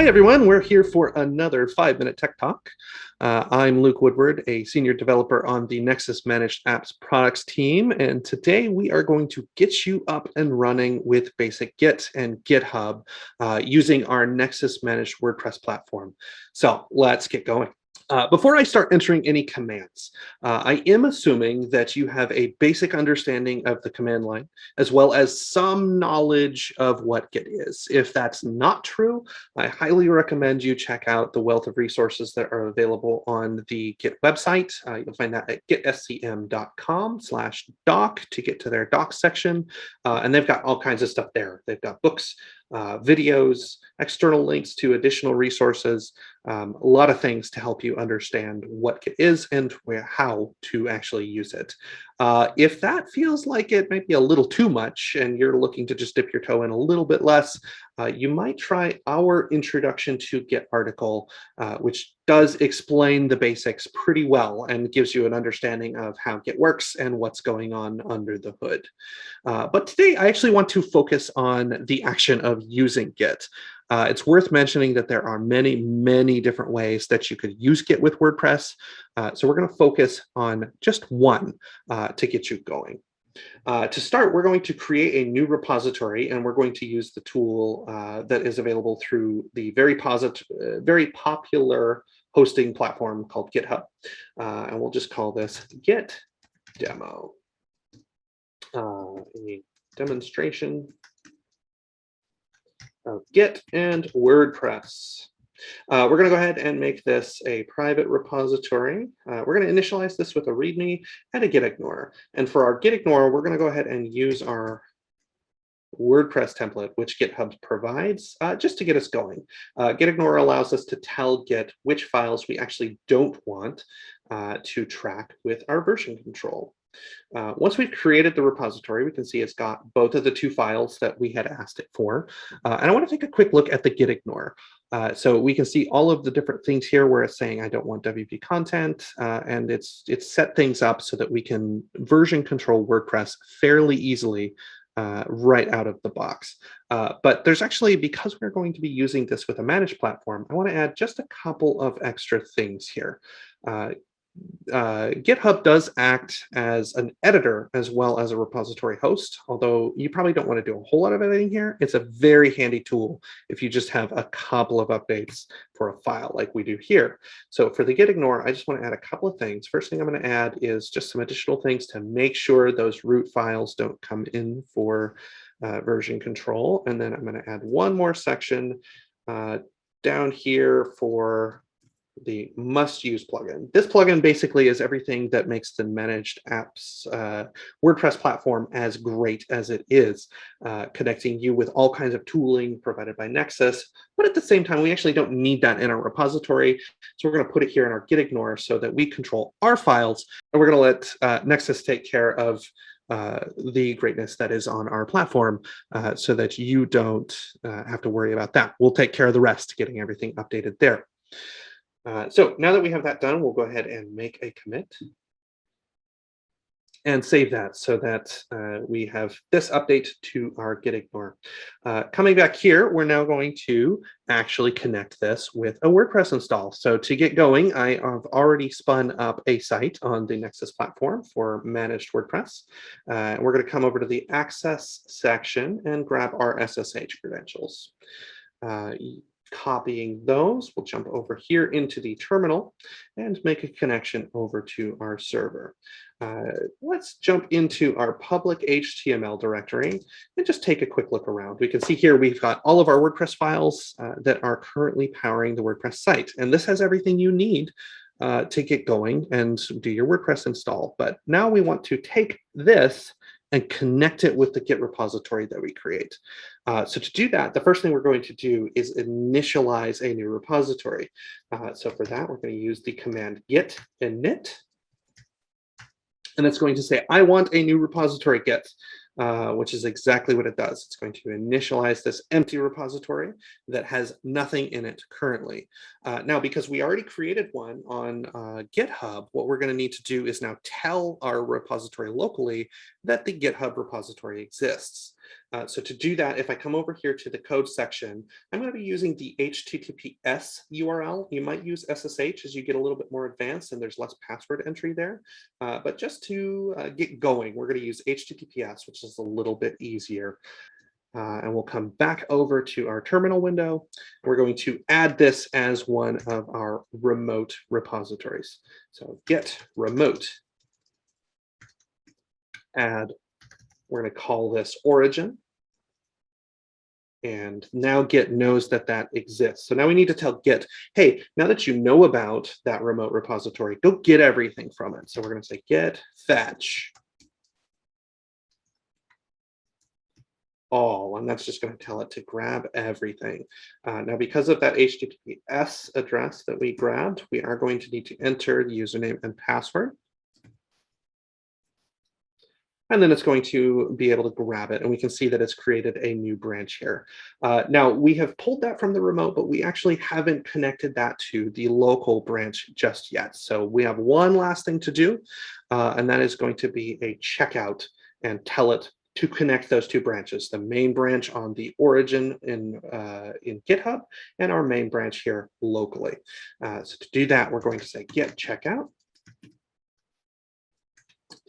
Hi, everyone. We're here for another 5-minute Tech Talk. I'm Luke Woodward, a senior developer on the Nexus Managed Apps products team. And today we are going to get you up and running with basic Git and GitHub using our Nexus Managed WordPress platform. So let's get going. Before I start entering any commands, I am assuming that you have a basic understanding of the command line, as well as some knowledge of what Git is. If that's not true, I highly recommend you check out the wealth of resources that are available on the Git website. You'll find that at gitscm.com/doc to get to their docs section. And they've got all kinds of stuff there. They've got books, videos, external links to additional resources, a lot of things to help you understand what Git is and how to actually use it. If that feels like it might be a little too much and you're looking to just dip your toe in a little bit less, you might try our Introduction to Git article, which does explain the basics pretty well and gives you an understanding of how Git works and what's going on under the hood. But today I actually want to focus on the action of using Git. It's worth mentioning that there are many, many different ways that you could use Git with WordPress. So we're going to focus on just one to get you going. To start, we're going to create a new repository, and we're going to use the tool that is available through the very popular hosting platform called GitHub. And we'll just call this Git Demo. A demonstration of Git and WordPress. We're going to go ahead and make this a private repository. We're going to initialize this with a README and a Gitignore. And for our Gitignore, we're going to go ahead and use our WordPress template, which GitHub provides, just to get us going. Gitignore allows us to tell Git which files we actually don't want to track with our version control. Once we've created the repository, we can see it's got both of the two files that we had asked it for. And I want to take a quick look at the Gitignore. So we can see all of the different things here where it's saying I don't want WP content, and it's set things up so that we can version control WordPress fairly easily right out of the box. But there's actually, because we're going to be using this with a managed platform, I want to add just a couple of extra things here. GitHub does act as an editor as well as a repository host, although you probably don't want to do a whole lot of editing here. It's a very handy tool if you just have a couple of updates for a file like we do here. So for the Gitignore, I just want to add a couple of things. First thing I'm going to add is just some additional things to make sure those root files don't come in for version control. And then I'm going to add one more section down here for the must-use plugin. This plugin basically is everything that makes the managed apps WordPress platform as great as it is, connecting you with all kinds of tooling provided by Nexus. But at the same time, we actually don't need that in our repository. So we're going to put it here in our Gitignore so that we control our files, and we're going to let Nexus take care of the greatness that is on our platform, so that you don't have to worry about that. We'll take care of the rest, getting everything updated there. So now that we have that done, we'll go ahead and make a commit and save that so that we have this update to our Gitignore. Coming back here, we're now going to actually connect this with a WordPress install. So to get going, I have already spun up a site on the Nexus platform for managed WordPress. We're going to come over to the Access section and grab our SSH credentials. Copying those, we'll jump over here into the terminal and make a connection over to our server. Let's jump into our public HTML directory and just take a quick look around. We can see here we've got all of our WordPress files that are currently powering the WordPress site. And this has everything you need to get going and do your WordPress install. But now we want to take this and connect it with the Git repository that we create. So to do that, the first thing we're going to do is initialize a new repository. So for that, we're going to use the command git init. And it's going to say, I want a new repository Git, which is exactly what it does. It's going to initialize this empty repository that has nothing in it currently. Now, because we already created one on GitHub, what we're going to need to do is now tell our repository locally that the GitHub repository exists. So to do that, if I come over here to the code section, I'm going to be using the HTTPS URL. You might use SSH as you get a little bit more advanced and there's less password entry there. But just to get going, we're going to use HTTPS, which is a little bit easier. And we'll come back over to our terminal window. We're going to add this as one of our remote repositories. So git remote add, we're going to call this origin. And now Git knows that that exists. So now we need to tell Git, hey, now that you know about that remote repository, go get everything from it. So we're going to say git fetch all, and that's just going to tell it to grab everything. Now, because of that HTTPS address that we grabbed, we are going to need to enter the username and password. And then it's going to be able to grab it. And we can see that it's created a new branch here. Now, we have pulled that from the remote, but we actually haven't connected that to the local branch just yet. So we have one last thing to do, and that is going to be a checkout and tell it to connect those two branches, the main branch on the origin in GitHub and our main branch here locally. So to do that, we're going to say git checkout.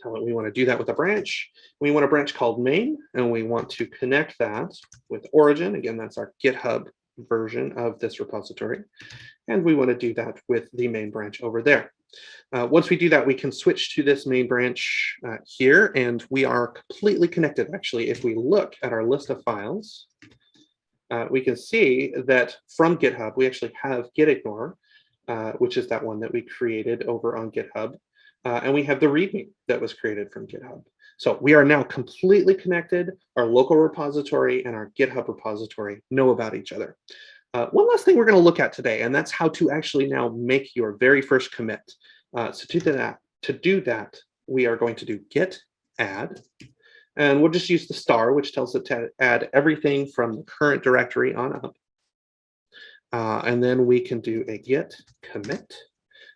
Tell it we want to do that with a branch. We want a branch called main, and we want to connect that with origin. Again, that's our GitHub version of this repository. And we want to do that with the main branch over there. Once we do that, we can switch to this main branch here, and we are completely connected. Actually, if we look at our list of files, we can see that from GitHub, we actually have Gitignore, which is that one that we created over on GitHub. And we have the README that was created from GitHub. So we are now completely connected. Our local repository and our GitHub repository know about each other. One last thing we're going to look at today, and that's how to actually now make your very first commit. So to do that, we are going to do git add, and we'll just use the star, which tells it to add everything from the current directory on up. And then we can do a git commit.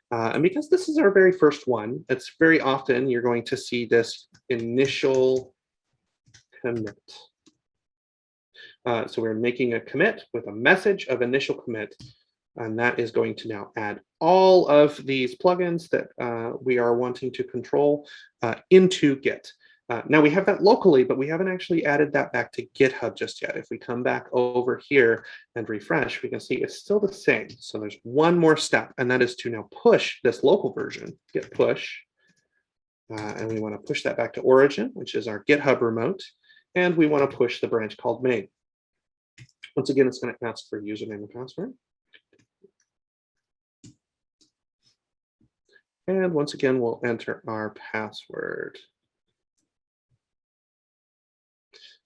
And because this is our very first one, it's very often you're going to see this initial commit. So we're making a commit with a message of initial commit, and that is going to now add all of these plugins that we are wanting to control into Git. Now we have that locally, but we haven't actually added that back to GitHub just yet. If we come back over here and refresh, we can see it's still the same. So there's one more step, and that is to now push this local version, git push. And we want to push that back to origin, which is our GitHub remote. And we want to push the branch called main. Once again, it's going to ask for username and password. And once again, we'll enter our password.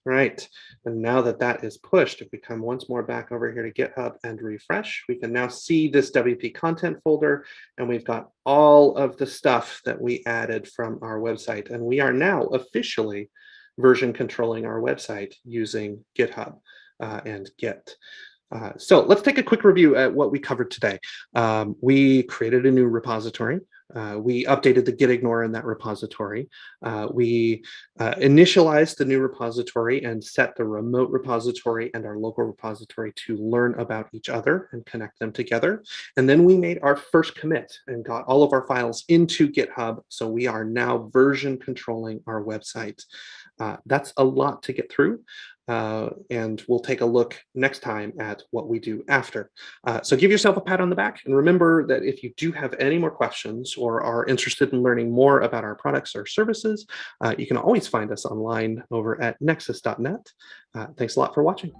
Right, and now that that is pushed, if we come once more back over here to GitHub and refresh, we can now see this WP content folder, and we've got all of the stuff that we added from our website. And we are now officially version controlling our website using GitHub and Git. So let's take a quick review at what we covered today. We created a new repository. We updated the Gitignore in that repository. We initialized the new repository and set the remote repository and our local repository to learn about each other and connect them together. And then we made our first commit and got all of our files into GitHub. So we are now version controlling our website. That's a lot to get through. And we'll take a look next time at what we do after. So give yourself a pat on the back, and remember that if you do have any more questions or are interested in learning more about our products or services, you can always find us online over at nexus.net. Thanks a lot for watching.